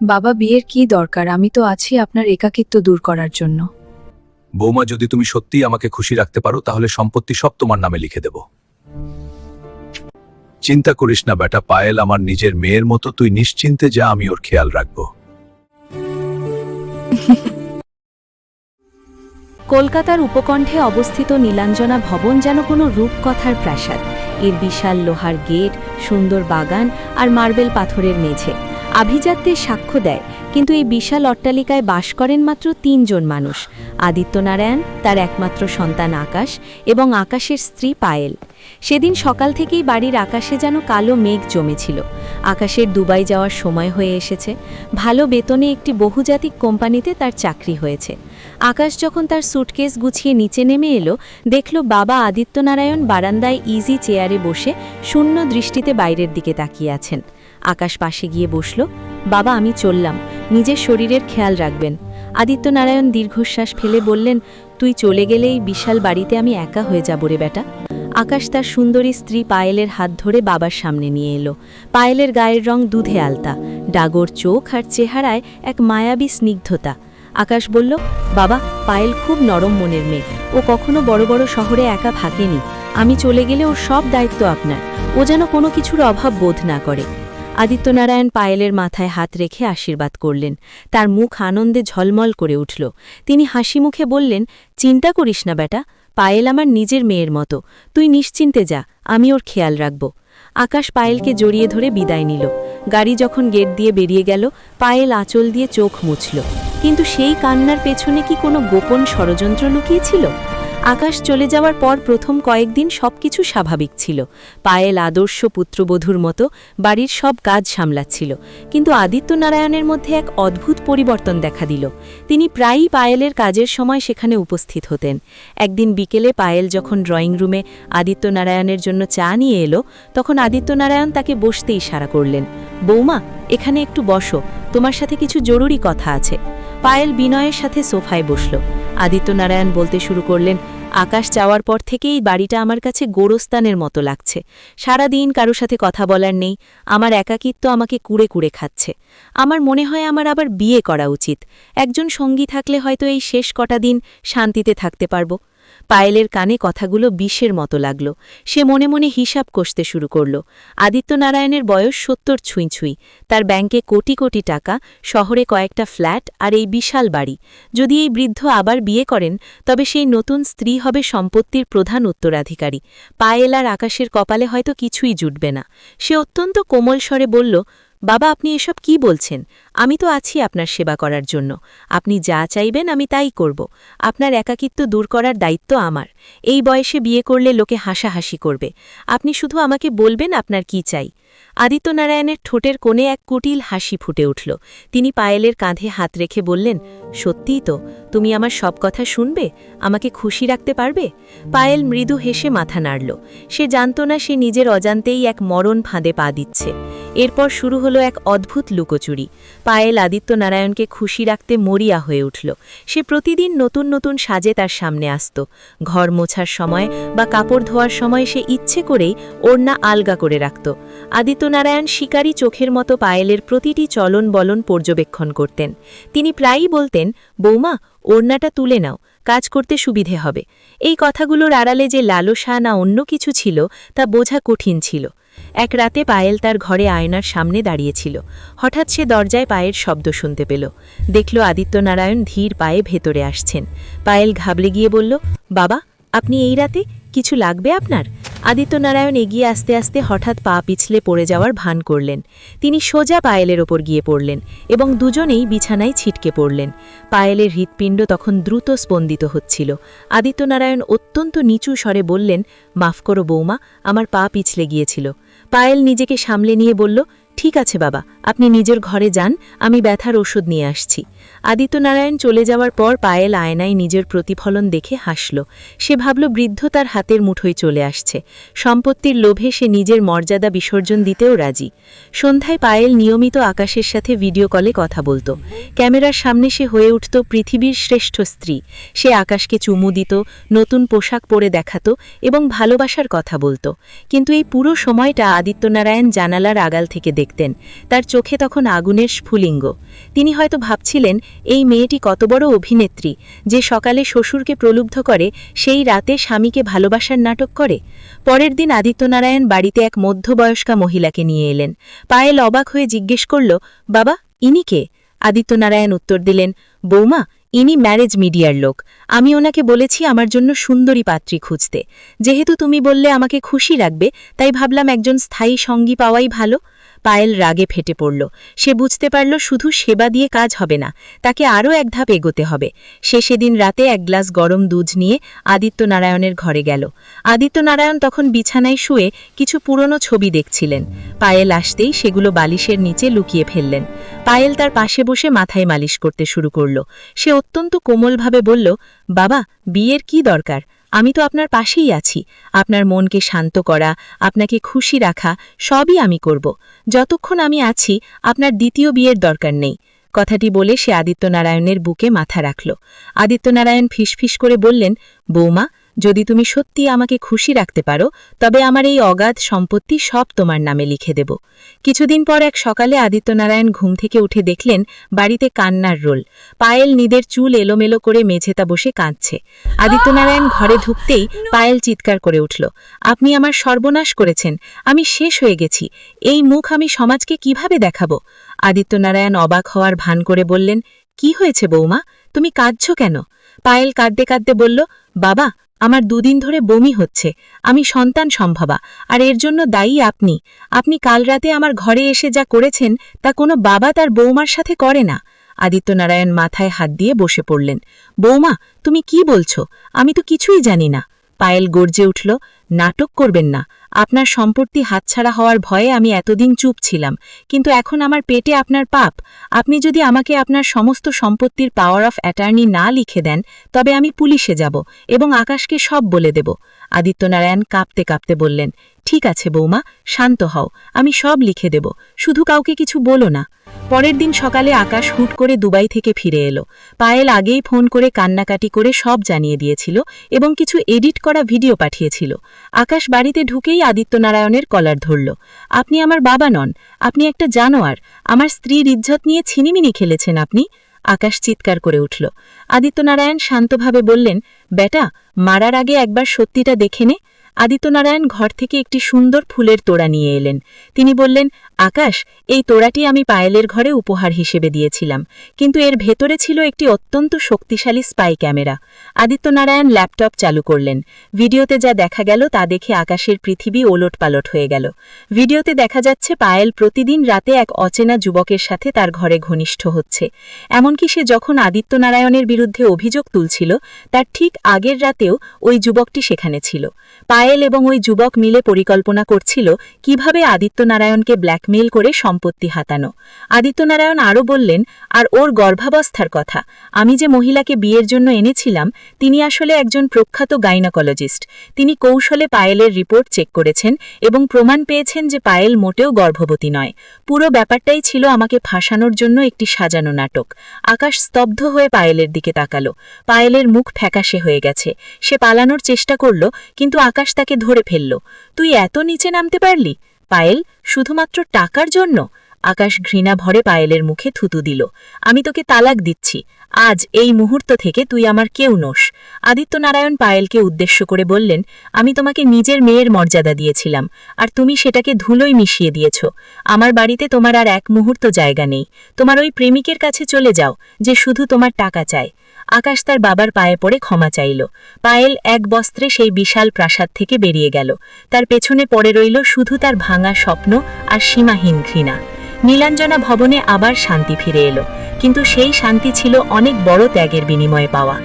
বাবা, বিয়ের কি দরকার? আমি তো আছি আপনার একাকিত্ব দূর করার জন্য। বৌমা, যদি তুমি সত্যিই আমাকে খুশি রাখতে পারো তাহলে সম্পত্তি সব তোমার নামে লিখে দেব। চিন্তা করিস না বেটা, পায়েল আমার নিজের মেয়ের মতো, তুই নিশ্চিন্তে যা, আমি ওর খেয়াল রাখবো। কলকাতার উপকণ্ঠে অবস্থিত নীলাঞ্জনা ভবন যেন কোনো রূপকথার প্রাসাদ। এর বিশাল লোহার গেট, সুন্দর বাগান আর মার্বেল পাথরের মেঝে আভিজাত্যের সাক্ষ্য দেয়। কিন্তু এই বিশাল অট্টালিকায় বাস করেন মাত্র ৩ জন মানুষ: আদিত্যনারায়ণ, তার একমাত্র সন্তান আকাশ এবং আকাশের স্ত্রী পায়েল। সেদিন সকাল থেকেই বাড়ির আকাশে যেন কালো মেঘ জমেছিল। আকাশের দুবাই যাওয়ার সময় হয়ে এসেছে। ভালো বেতনে একটি বহুজাতিক কোম্পানিতে তার চাকরি হয়েছে। আকাশ যখন তার সুটকেস গুছিয়ে নিচে নেমে এলো, দেখল বাবা আদিত্যনারায়ণ বারান্দায় ইজি চেয়ারে বসে শূন্য দৃষ্টিতে বাইরের দিকে তাকিয়ে আছেন। আকাশ পাশে গিয়ে বসল। বাবা, আমি চললাম, নিজের শরীরের খেয়াল রাখবেন। আদিত্যনারায়ণ দীর্ঘশ্বাস ফেলে বললেন, তুই চলে গেলেই বিশাল বাড়িতে আমি একা হয়ে যাব রে বেটা। আকাশ তার সুন্দরী স্ত্রী পায়েলের হাত ধরে বাবার সামনে নিয়ে এলো। পায়েলের গায়ের রং দুধে আলতা, ডাগর চোখ আর চেহারায় এক মায়াবী স্নিগ্ধতা। আকাশ বলল, বাবা, পায়েল খুব নরম মনের মেয়ে, ও কখনো বড় বড় শহরে একা থাকেনি। আমি চলে গেলে ওর সব দায়িত্ব আপনার, ও যেন কোনো কিছুর অভাব বোধ না করে। আদিত্যনারায়ণ পায়েলের মাথায় হাত রেখে আশীর্বাদ করলেন। তার মুখ আনন্দে ঝলমল করে উঠল। তিনি হাসি মুখে বললেন, চিন্তা করিস না বেটা, পায়েল আমার নিজের মেয়ের মতো, তুই নিশ্চিন্তে যা, আমি ওর খেয়াল রাখব। আকাশ পায়েলকে জড়িয়ে ধরে বিদায় নিল। গাড়ি যখন গেট দিয়ে বেরিয়ে গেল, পায়েল আঁচল দিয়ে চোখ মুছল। কিন্তু সেই কান্নার পেছনে কি কোনো গোপন ষড়যন্ত্র লুকিয়েছিল? আকাশ চলে যাওয়ার পর প্রথম কয়েকদিন সবকিছু স্বাভাবিক ছিল। পায়েল আদর্শ পুত্রবধূর মতো বাড়ির সব কাজ সামলাচ্ছিল। কিন্তু আদিত্যনারায়ণের মধ্যে এক অদ্ভুত পরিবর্তন দেখা দিল। তিনি প্রায়ই পায়েলের কাজের সময় সেখানে উপস্থিত হতেন। একদিন বিকেলে পায়েল যখন ড্রয়িং রুমে আদিত্যনারায়ণের জন্য চা নিয়ে এলো, তখন আদিত্যনারায়ণ তাকে বসতে ইশারা করলেন। বৌমা, এখানে একটু বসো, তোমার সাথে কিছু জরুরি কথা আছে। পায়েল বিনয়ের সাথে সোফায় বসল। আদিত্যনারায়ণ বলতে শুরু করলেন, আকাশ যাওয়ার পর থেকেই বাড়িটা আমার কাছে গোরস্থানের মতো লাগছে। সারাদিন কারো সাথে কথা বলার নেই, আমার একাকিত্ব আমাকে কুড়ে কুড়ে খাচ্ছে। আমার মনে হয় আমার আবার বিয়ে করা উচিত। একজন সঙ্গী থাকলে হয়তো এই শেষ কটা দিন শান্তিতে থাকতে পারব। পায়েলের কানে কথাগুলো বিষের মতো লাগল। সে মনে মনে হিসাব কষতে শুরু করল। আদিত্যনারায়ণের বয়স ৭০ ছুঁই ছুঁই, তার ব্যাংকে কোটি কোটি টাকা, শহরে কয়েকটা ফ্ল্যাট আর এই বিশাল বাড়ি। যদি এই বৃদ্ধ আবার বিয়ে করেন, তবে সেই নতুন স্ত্রী হবে সম্পত্তির প্রধান উত্তরাধিকারী। পায়েল আর আকাশের কপালে হয়তো কিছুই জুটবে না। সে অত্যন্ত কোমল স্বরে বলল, বাবা, আপনি এসব কি বলছেন? আমি তো আছি আপনার সেবা করার জন্য। আপনি যা চাইবেন আমি তাই করব। আপনার একাকিত্ব দূর করার দায়িত্ব আমার। এই বয়সে বিয়ে করলে লোকে হাসাহাসি করবে। আপনি শুধু আমাকে বলবেন আপনার কি চাই। আদিত্যনারায়ণের ঠোঁটের কোণে এক কুটিল হাসি ফুটে উঠল। তিনি পায়েলের কাঁধে হাত রেখে বললেন, সত্যিই তো, তুমি আমার সব কথা শুনবে, আমাকে খুশি রাখতে পারবে? পায়েল মৃদু হেসে মাথা নাড়ল। সে জানত না সে নিজের অজান্তেই এক মরণ ফাঁদে পা দিচ্ছে। এরপর শুরু হলো এক অদ্ভুত লুকোচুরি। পায়েল আদিত্যনারায়ণকে খুশি রাখতে মরিয়া হয়ে উঠল। সে প্রতিদিন নতুন নতুন সাজে তার সামনে আসত। ঘর মোছার সময় বা কাপড় ধোয়ার সময় সে ইচ্ছে করেই ওড়না আলগা করে রাখত। আদিত্যনারায়ণ শিকারী চোখের মতো পায়েলের প্রতিটি চলন বলন পর্যবেক্ষণ করতেন। তিনি প্রায়ই বলতেন, বৌমা, ওড়নাটা তুলে নাও, কাজ করতে সুবিধে হবে। এই কথাগুলোর আড়ালে যে লালসা না অন্য কিছু ছিল তা বোঝা কঠিন ছিল। এক রাতে পায়েল তার ঘরে আয়নার সামনে দাঁড়িয়েছিল। হঠাৎ সে দরজায় পায়ের শব্দ শুনতে পেল। দেখল আদিত্যনারায়ণ ধীর পায়ে ভেতরে আসছেন। পায়েল ঘাবড়ে গিয়ে বলল, বাবা, আপনি এই রাতে? কিছু লাগবে আপনার? আদিত্যনারায়ণ এগিয়ে আসতে আসতে হঠাৎ পা পিছলে পড়ে যাওয়ার ভান করলেন। তিনি সোজা পায়েলের ওপর গিয়ে পড়লেন এবং দুজনেই বিছানায় ছিটকে পড়লেন। পায়েলের হৃৎপিণ্ড তখন দ্রুত স্পন্দিত হচ্ছিল। আদিত্যনারায়ণ অত্যন্ত নিচু স্বরে বললেন, মাফ করো বৌমা, আমার পা পিছলে গিয়েছিল। পায়েল নিজেকে সামলে নিয়ে বলল, ঠিক আছে বাবা, আপনি নিজের ঘরে যান, আমি ব্যথার ওষুধ নিয়ে আসছি। আদিত্যনারায়ণ চলে যাওয়ার পর পায়েল আয়নায় নিজের প্রতিফলন দেখে হাসল। সে ভাবল বৃদ্ধ তার হাতের মুঠোয় চলে আসছে। সম্পত্তির লোভে সে নিজের মর্যাদা বিসর্জন দিতেও রাজি। সন্ধ্যায় পায়েল নিয়মিত আকাশের সাথে ভিডিও কলে কথা বলত। ক্যামেরার সামনে সে হয়ে উঠত পৃথিবীর শ্রেষ্ঠ স্ত্রী। সে আকাশকে চুমু দিত, নতুন পোশাক পরে দেখাত এবং ভালোবাসার কথা বলত। কিন্তু এই পুরো সময়টা আদিত্যনারায়ণ জানালার আগাল থেকে দেখতেন। তার চোখে তখন আগুনের স্ফুলিঙ্গ। তিনি হয়তো ভাবছিলেন, এই মেয়েটি কত বড় অভিনেত্রী, যে সকালে শ্বশুরকে প্রলুব্ধ করে, সেই রাতে স্বামীকে ভালোবাসার নাটক করে। পরের দিন আদিত্যনারায়ণ বাড়িতে এক মধ্যবয়স্কা মহিলাকে নিয়ে এলেন। পায়েল অবাক হয়ে জিজ্ঞেস করল, বাবা, ইনি কে? আদিত্যনারায়ণ উত্তর দিলেন, বৌমা, ইনি ম্যারেজ মিডিয়ার লোক। আমি ওনাকে বলেছি আমার জন্য সুন্দরী পাত্রী খুঁজতে। যেহেতু তুমি বললে আমাকে খুশি রাখবে, তাই ভাবলাম একজন স্থায়ী সঙ্গী পাওয়াই ভালো। পায়েল রাগে ফেটে পড়ল। সে বুঝতে পারল শুধু সেবা দিয়ে কাজ হবে না, তাকে আরও এক ধাপ এগোতে হবে। সে সেদিন রাতে এক গ্লাস গরম দুধ নিয়ে আদিত্যনারায়ণের ঘরে গেল। আদিত্যনারায়ণ তখন বিছানায় শুয়ে কিছু পুরনো ছবি দেখছিলেন। পায়েল আসতেই সেগুলো বালিশের নিচে লুকিয়ে ফেললেন। পায়েল তার পাশে বসে মাথায় মালিশ করতে শুরু করল। সে অত্যন্ত কোমলভাবে বলল, বাবা, বিয়ের কি দরকার? আমি তো আপনার পাশেই আছি। আপনার মনকে শান্ত করা, আপনাকে খুশি রাখা, সবই আমি করব। যতক্ষণ আমি আছি, আপনার দ্বিতীয় বিয়ের দরকার নেই। কথাটি বলে সে আদিত্যনারায়ণের বুকে মাথা রাখল। আদিত্যনারায়ণ ফিসফিস করে বললেন, বৌমা, যদি তুমি সত্যি আমাকে খুশি রাখতে পারো, তবে আমার এই অগাধ সম্পত্তি সব তোমার নামে লিখে দেব। কিছুদিন পর এক সকালে আদিত্যনারায়ণ ঘুম থেকে উঠে দেখলেন বাড়িতে কান্নার রোল। পায়েল নিদের চুল এলোমেলো করে মেঝেতে বসে কাঁদছে। আদিত্যনারায়ণ ঘরে ঢুকতেই পায়েল চিৎকার করে উঠল, আপনি আমার সর্বনাশ করেছেন। আমি শেষ হয়ে গেছি। এই মুখ আমি সমাজকে কিভাবে দেখাবো? আদিত্যনারায়ণ অবাক হওয়ার ভান করে বললেন, কি হয়েছে বৌমা, তুমি কাঁদছ কেন? পায়েল কাঁদতে কাঁদতে বলল, বাবা, আমার দুদিন ধরে বমি হচ্ছে। আমি সন্তান সম্ভবা, আর এর জন্য দায়ী আপনি। আপনি কাল রাতে আমার ঘরে এসে যা করেছেন, তা কোনো বাবা তার বৌমার সাথে করে না। আদিত্যনারায়ণ মাথায় হাত দিয়ে বসে পড়লেন। বৌমা, তুমি কি বলছো? আমি তো কিছুই জানি না। পায়েল গর্জে উঠল, নাটক করবেন না। আপনার সম্পত্তি হাতছাড়া হওয়ার ভয়ে আমি এতদিন চুপ ছিলাম, কিন্তু এখন আমার পেটে আপনার পাপ। আপনি যদি আমাকে আপনার সমস্ত সম্পত্তির পাওয়ার অফ অ্যাটর্নি না লিখে দেন, তবে আমি পুলিশে যাব এবং আকাশকে সব বলে দেব। আদিত্যনারায়ণ কাঁপতে কাঁপতে বললেন, ঠিক আছে বৌমা, শান্ত হও, আমি সব লিখে দেব, শুধু কাউকে কিছু বলো না। পরের দিন সকালে আকাশ হুট করে দুবাই থেকে ফিরে এলো। পায়েল আগেই ফোন করে কান্নাকাটি করে সব জানিয়ে দিয়েছিল এবং কিছু এডিট করা ভিডিও পাঠিয়েছিল। আকাশ বাড়িতে ঢুকেই আদিত্যনারায়ণের কলার ধরল, আপনি আমার বাবা নন, আপনি একটা জানোয়ার। আমার স্ত্রীর ইজ্জত নিয়ে ছিনিমিনি খেলেছেন আপনি। আকাশ চিৎকার করে উঠল। আদিত্যনারায়ণ শান্তভাবে বললেন, বেটা, মারার আগে একবার সত্যিটা দেখে নে। আদিত্যনারায়ণ ঘর থেকে একটি সুন্দর ফুলের তোড়া নিয়ে এলেন। তিনি বললেন, আকাশ, এই তোড়াটি আমি পায়েলের ঘরে উপহার হিসেবে দিয়েছিলাম, কিন্তু এর ভেতরে ছিল একটি অত্যন্ত শক্তিশালী স্পাই ক্যামেরা। আদিত্যনারায়ণ ল্যাপটপ চালু করলেন। ভিডিওতে যা দেখা গেল তা দেখে আকাশের পৃথিবী ওলটপালট হয়ে গেল। ভিডিওতে দেখা যাচ্ছে পায়েল প্রতিদিন রাতে এক অচেনা যুবকের সাথে তার ঘরে ঘনিষ্ঠ হচ্ছে। এমনকি সে যখন আদিত্যনারায়ণের বিরুদ্ধে অভিযোগ তুলছিল, তার ঠিক আগের রাতেও ওই যুবকটি সেখানে ছিল। পায়েল এবং ওই যুবক মিলে পরিকল্পনা করছিল কিভাবে আদিত্যনারায়ণকে ব্ল্যাকমেইল করে সম্পত্তি হাতানো। আদিত্যনারায়ণ আরও বললেন, আর ওর গর্ভাবস্থার কথা। আমি যে মহিলাকে বিয়ের জন্য এনেছিলাম, তিনি আসলে একজন প্রখ্যাত গাইনোকোলজিস্ট। তিনি কৌশলে পায়েলের রিপোর্ট চেক করেছেন এবং প্রমাণ পেয়েছেন যে পায়েল মোটেও গর্ভবতী নয়। পুরো ব্যাপারটাই ছিল আমাকে ফাঁসানোর জন্য একটি সাজানো নাটক। আকাশ স্তব্ধ হয়ে পায়েলের দিকে তাকালো। পায়েলের মুখ ফ্যাকাশে হয়ে গেছে। সে পালানোর চেষ্টা করল, কিন্তু আকাশ তাকে ধরে ফেলল। তুই এত নিচে নামতে পারলি পায়েল, শুধুমাত্র টাকার জন্য? আকাশ ঘৃণা ভরে পায়েলের মুখে থুতু দিল। আমি তোকে তালাক দিচ্ছি। আজ এই মুহূর্ত থেকে তুই আমার কেউ নোস। আদিত্যনারায়ণ পায়েলকে উদ্দেশ্য করে বললেন, আমি তোমাকে নিজের মেয়ের মর্যাদা দিয়েছিলাম, আর তুমি সেটাকে ধুলোয় মিশিয়ে দিয়েছ। আমার বাড়িতে তোমার আর এক মুহূর্ত জায়গা নেই। তোমার ওই প্রেমিকের কাছে চলে যাও, যে শুধু তোমার টাকা চায়। আকাশ তার বাবার পায়ে পড়ে ক্ষমা চাইল। পায়েল এক বস্ত্রে সেই বিশাল প্রাসাদ থেকে বেরিয়ে গেল। তার পেছনে পড়ে রইল শুধু তার ভাঙা স্বপ্ন আর সীমাহীন ঘৃণা। নীলাঞ্জনা ভবনে আবার শান্তি ফিরে এলো, কিন্তু সেই শান্তি ছিল অনেক বড় ত্যাগের বিনিময়ে পাওয়া।